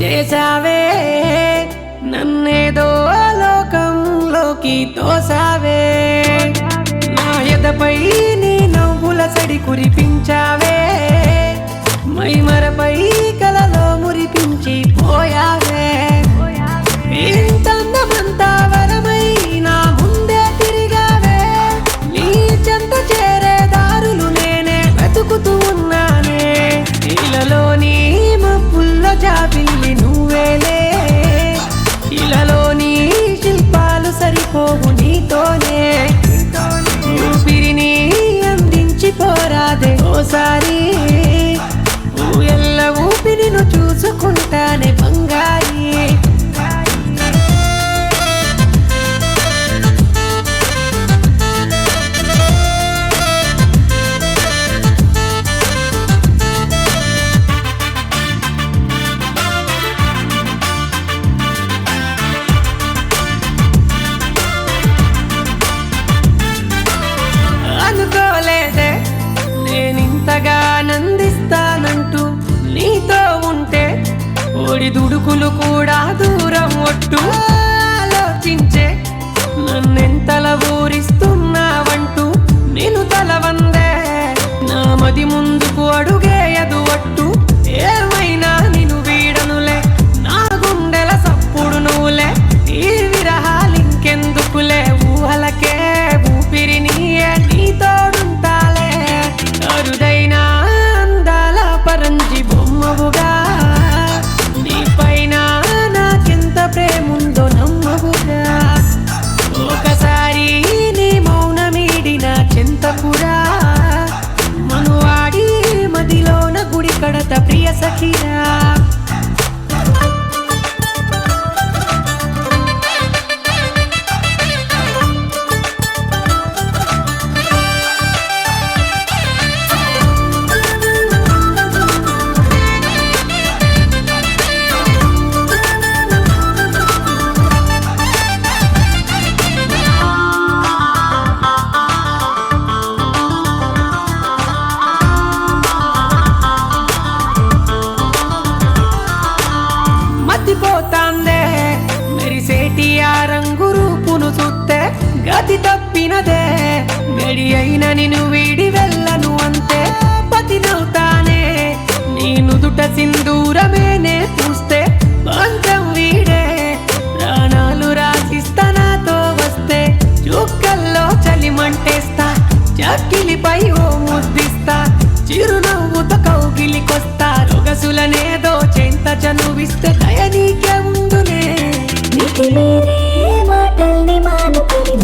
చేసావే నన్నేదో లోకంలోకి తోసావే నా ఎదపై నీ నవ్వుల సడి కురిపించావే మైమరపై కలలో మురిపించి పోయావే ఇంతందమంతా వరమై నా ముందే తిరిగావే నీ చెంత చేరే దారులు నేనే వెతుకుతూ ఉన్నానే ఇలలోని మబ్బుల్లో జాబిల్లి నువ్వేలే ఇలలోని శిల్పాలు సరిపోవు నీతోనే ఊపిరిని అందించి పోరాదే ఓసారి ఎల్ల ఊపిరిను చూసుకుంటానే బంగారి అనుకోలేదే నేనింతగా ఆనందిస్తానంటూ నీతో ఉంటే ఓడి దుడుకులు కూడా దూరం ఒట్టు ఆలోచించే నన్నెంతల ఊరిస్తున్నావంటూ నేను తలవందే నా మది ముందుకు అడుగేయదు ఒట్టు ఏమైనా నిన్ను వీడనులే నా గుండెల సప్పుడు నువ్వులే ఈ విరహాలింకెందుకులే ఊహలకే ఊపిరిని నీ తోడుంటాలే అరుదైన అందాల పరంజి బొమ్మవుగా నీ పైన నాకెంత ప్రేముందో నమ్మవుగా ఒకసారి నీ మౌనమీడిన చెంతకురా మనువాడి మదిలోన గుడి కడత ప్రియ సఖిరా మతిపోతాందే మెరిసేటి ఆ రంగు రూపును చూస్తే గతి తప్పినదే గడి అయిన నిన్ను వీడి వెళ్ళను అంతే పతినవుతానే నీ నుదుట సింధూరమేనే పూస్తే బంధం వీడే ప్రాణాలు రాసిస్తా నాతో వస్తే చుక్కల్లో చలిమంటేస్తా చక్కిలిపై ఓ ముద్దిస్తా చిరునవ్వుతో కౌగిలికొస్తా రొగసులనేదో చెంత చనువిస్తే దయ నీకే ఉందులే నీకు వేరే మాటల్ని మానుకొని